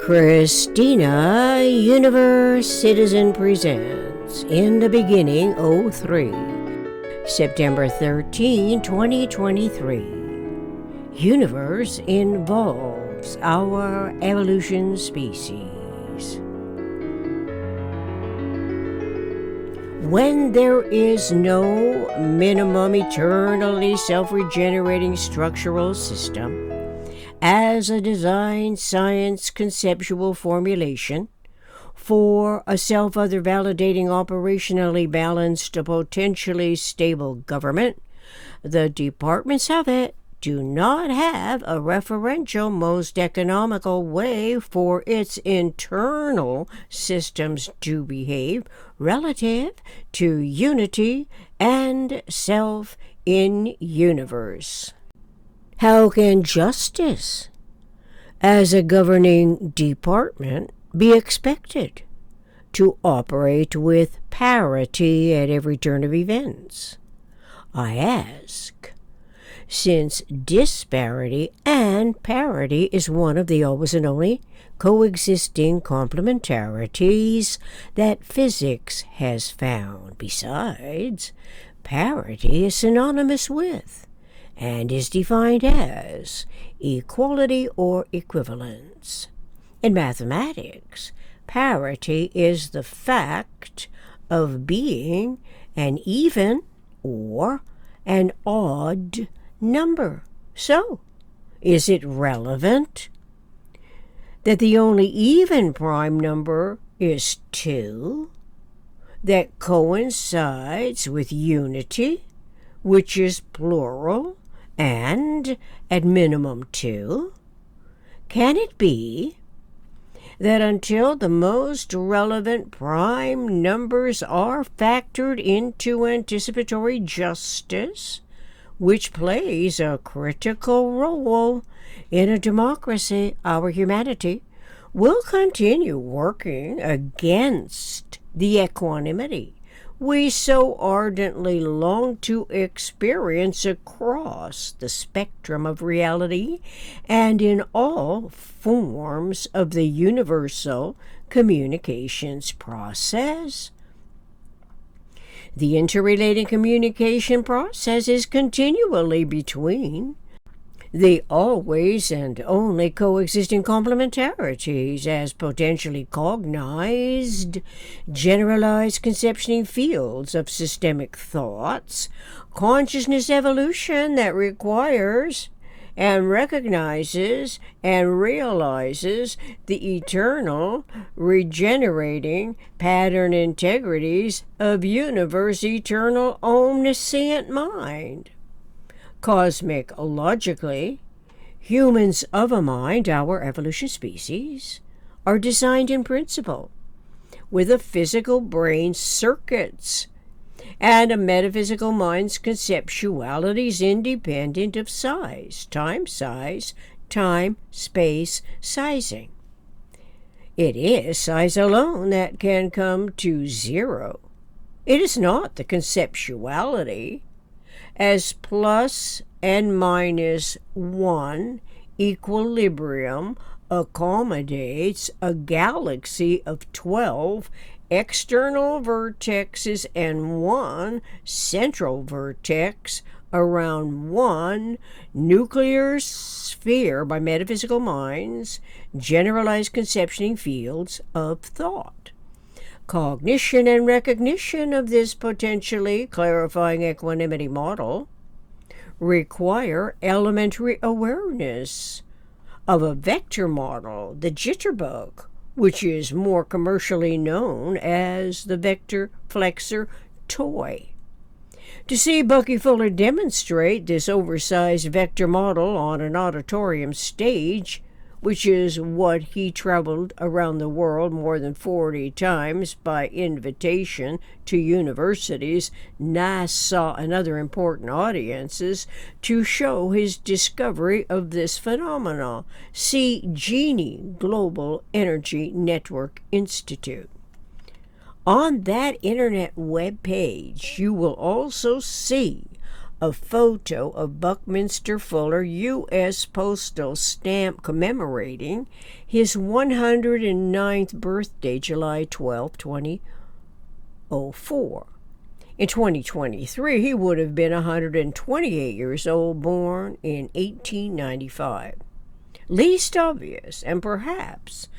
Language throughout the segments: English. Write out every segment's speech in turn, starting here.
Christina Universe Citizen presents In the Beginning 03, September 13, 2023. Universe involves our evolution species. When there is no minimum eternally self-regenerating structural system, as a design science conceptual formulation for a self-other validating operationally balanced potentially stable government, the departments of it do not have a referential most economical way for its internal systems to behave relative to unity and self in universe. How can justice, as a governing department, be expected to operate with parity at every turn of events? I ask, since disparity and parity is one of the always and only coexisting complementarities that physics has found. Besides, parity is synonymous with and is defined as equality or equivalence. In mathematics, parity is the fact of being an even or an odd number. So, is it relevant that the only even prime number is 2 that coincides with unity, which is plural, and at minimum 2? Can it be that until the most relevant prime numbers are factored into anticipatory justice, which plays a critical role in a democracy, our humanity will continue working against the equanimity we so ardently long to experience across the spectrum of reality and in all forms of the universal communications process? The interrelating communication process is continually between the always and only coexisting complementarities as potentially cognized, generalized conceptioning fields of systemic thoughts, consciousness evolution that requires and recognizes and realizes the eternal, regenerating pattern integrities of universe eternal omniscient mind. Cosmic logically, humans of a mind, our evolution species, are designed in principle with a physical brain's circuits and a metaphysical mind's conceptualities independent of size, time, space, sizing. It is size alone that can come to 0. It is not the conceptuality as plus and minus 1 equilibrium accommodates a galaxy of 12 external vertexes and 1 central vertex around 1 nuclear sphere by metaphysical minds, generalized conceptioning fields of thought. Cognition and recognition of this potentially clarifying equanimity model require elementary awareness of a vector model, the jitterbug, which is more commercially known as the vector flexor toy. To see Bucky Fuller demonstrate this oversized vector model on an auditorium stage, which is what he traveled around the world more than 40 times by invitation to universities, NASA, and other important audiences to show his discovery of this phenomenon. See Genie Global Energy Network Institute. On that internet web page, you will also see a photo of Buckminster Fuller U.S. postal stamp commemorating his 109th birthday, July 12, 2004. In 2023, he would have been 128 years old, born in 1895. Least obvious and perhaps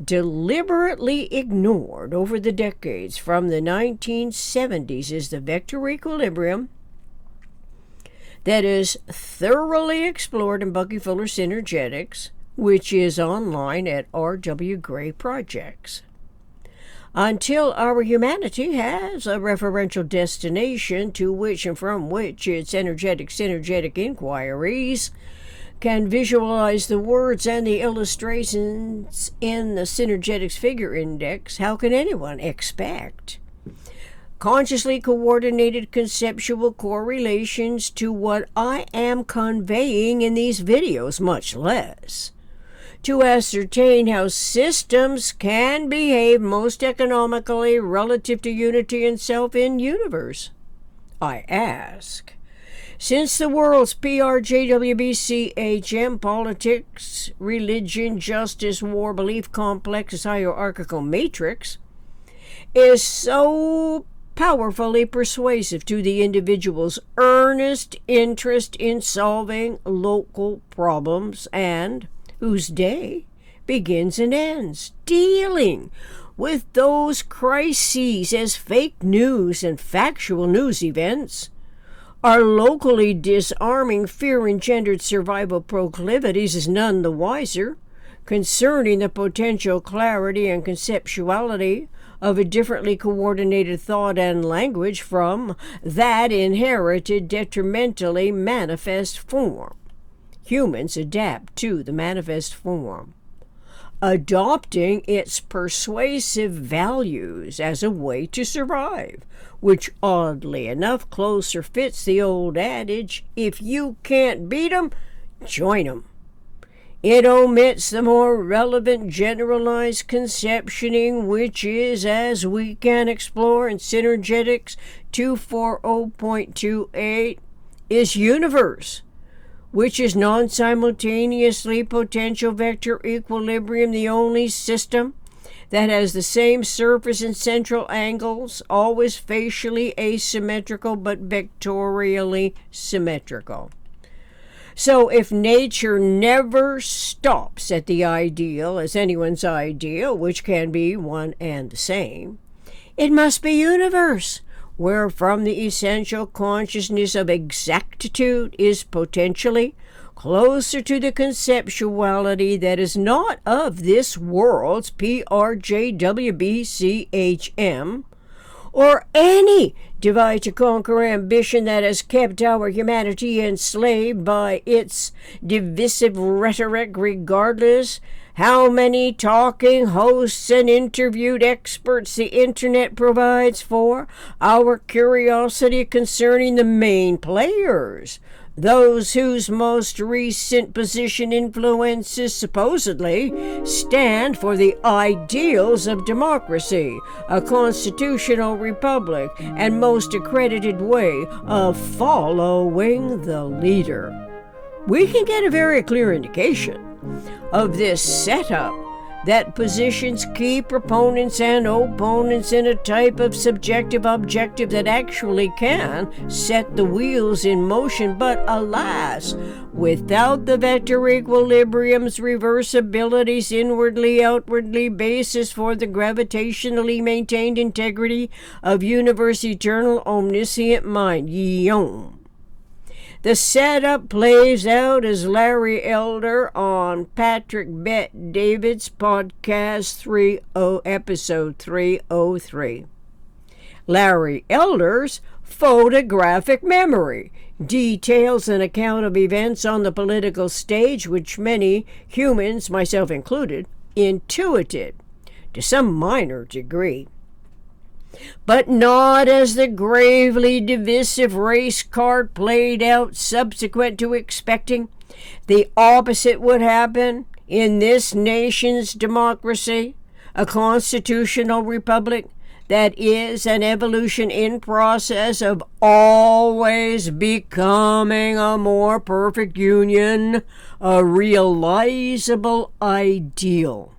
deliberately ignored over the decades from the 1970s is the vector equilibrium that is thoroughly explored in Bucky Fuller Synergetics, which is online at R.W. Gray Projects. Until our humanity has a referential destination to which and from which its synergetic inquiries can visualize the words and the illustrations in the Synergetics Figure Index, how can anyone expect consciously coordinated conceptual correlations to what I am conveying in these videos, much less to ascertain how systems can behave most economically relative to unity and self in universe? I ask. Since the world's PRJWBCHM politics, religion, justice, war, belief complex, hierarchical matrix is so powerfully persuasive to the individual's earnest interest in solving local problems and whose day begins and ends dealing with those crises as fake news and factual news events our locally disarming fear-engendered survival proclivities is none the wiser concerning the potential clarity and conceptuality of a differently coordinated thought and language from that inherited detrimentally manifest form. Humans adapt to the manifest form, adopting its persuasive values as a way to survive, which oddly enough closer fits the old adage, if you can't beat 'em, join 'em. It omits the more relevant generalized conceptioning, which is, as we can explore in Synergetics 240.28, is universe, which is non-simultaneously potential vector equilibrium, the only system that has the same surface and central angles, always facially asymmetrical but vectorially symmetrical. So if nature never stops at the ideal as anyone's ideal, which can be one and the same, it must be universe, where from the essential consciousness of exactitude is potentially closer to the conceptuality that is not of this world's PRJWBCHM, or any divide to conquer ambition that has kept our humanity enslaved by its divisive rhetoric, regardless how many talking hosts and interviewed experts the internet provides for our curiosity concerning the main players, those whose most recent position influences supposedly stand for the ideals of democracy, a constitutional republic, and most accredited way of following the leader. We can get a very clear indication of this setup that positions key proponents and opponents in a type of subjective objective that actually can set the wheels in motion, but alas, without the vector equilibrium's reversibility's inwardly outwardly basis for the gravitationally maintained integrity of universe eternal omniscient mind. Yom. The setup plays out as Larry Elder on Patrick Bet David's podcast episode 303. Larry Elder's photographic memory details an account of events on the political stage which many humans, myself included, intuited to some minor degree, but not as the gravely divisive race card played out subsequent to expecting the opposite would happen in this nation's democracy, a constitutional republic that is an evolution in process of always becoming a more perfect union, a realizable ideal.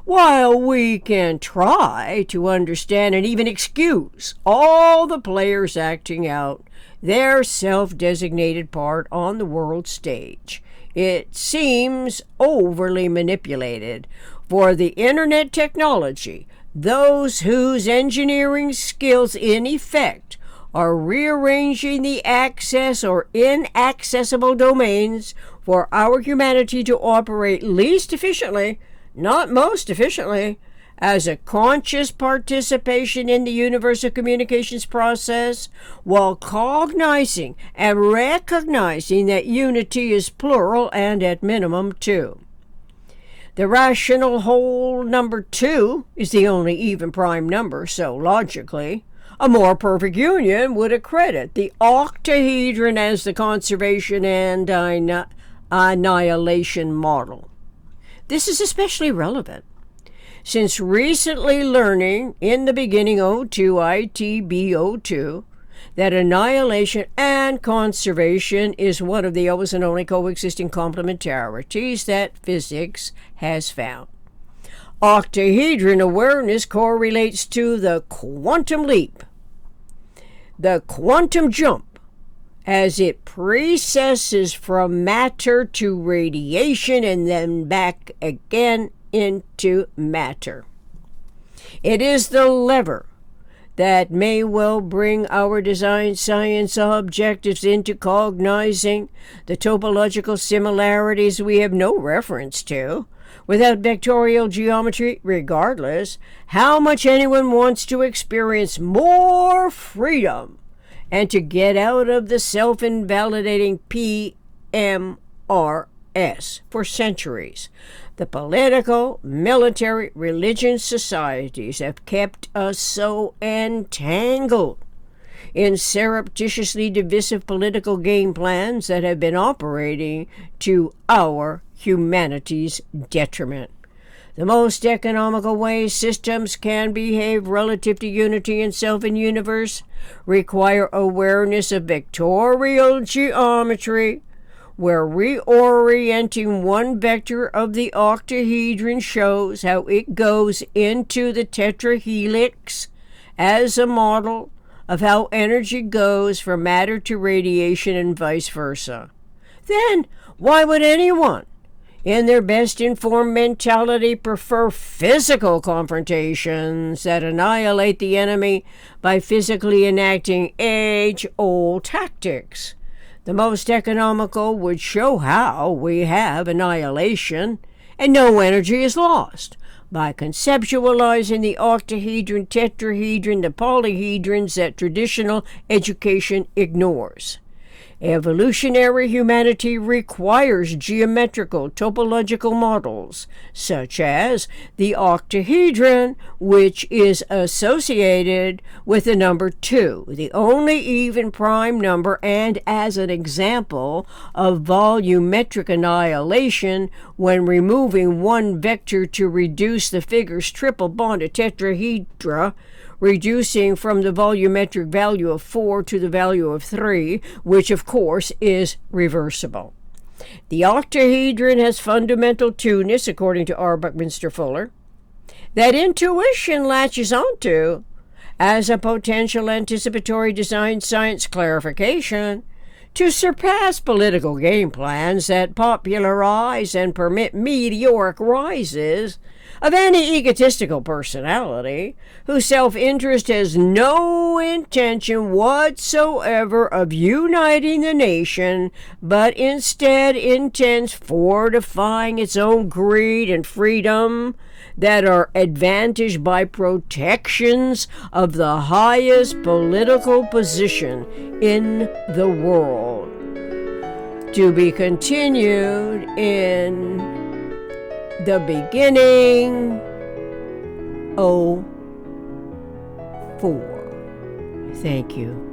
While we can try to understand and even excuse all the players acting out their self-designated part on the world stage, it seems overly manipulated for the internet technology, those whose engineering skills in effect are rearranging the access or inaccessible domains for our humanity to operate least efficiently, not most efficiently, as a conscious participation in the universal communications process, while cognizing and recognizing that unity is plural and at minimum two. The rational whole number 2 is the only even prime number, so logically, a more perfect union would accredit the octahedron as the conservation and annihilation model. This is especially relevant since recently learning in the beginning O2 ITB02 that annihilation and conservation is one of the always and only coexisting complementarities that physics has found. Octahedron awareness correlates to the quantum leap, the quantum jump, as it precesses from matter to radiation and then back again into matter. It is the lever that may well bring our design science objectives into cognizing the topological similarities we have no reference to, without vectorial geometry, regardless how much anyone wants to experience more freedom and to get out of the self-invalidating PMRS for centuries. The political, military, religious societies have kept us so entangled in surreptitiously divisive political game plans that have been operating to our humanity's detriment. The most economical way systems can behave relative to unity and self and universe require awareness of vectorial geometry, where reorienting one vector of the octahedron shows how it goes into the tetrahelix as a model of how energy goes from matter to radiation and vice versa. Then, why would anyone, in their best informed mentality, prefer physical confrontations that annihilate the enemy by physically enacting age-old tactics? The most economical would show how we have annihilation and no energy is lost by conceptualizing the octahedron, tetrahedron, the polyhedrons that traditional education ignores. Evolutionary humanity requires geometrical topological models, such as the octahedron, which is associated with the number 2, the only even prime number, and as an example of volumetric annihilation when removing one vector to reduce the figure's triple bonded tetrahedra, reducing from the volumetric value of 4 to the value of 3, which of course is reversible. The octahedron has fundamental two-ness, according to R. Buckminster Fuller, that intuition latches onto as a potential anticipatory design science clarification to surpass political game plans that popularize and permit meteoric rises of any egotistical personality whose self-interest has no intention whatsoever of uniting the nation, but instead intends fortifying its own greed and freedom that are advantaged by protections of the highest political position in the world. To be continued in the beginning, 04. Thank you.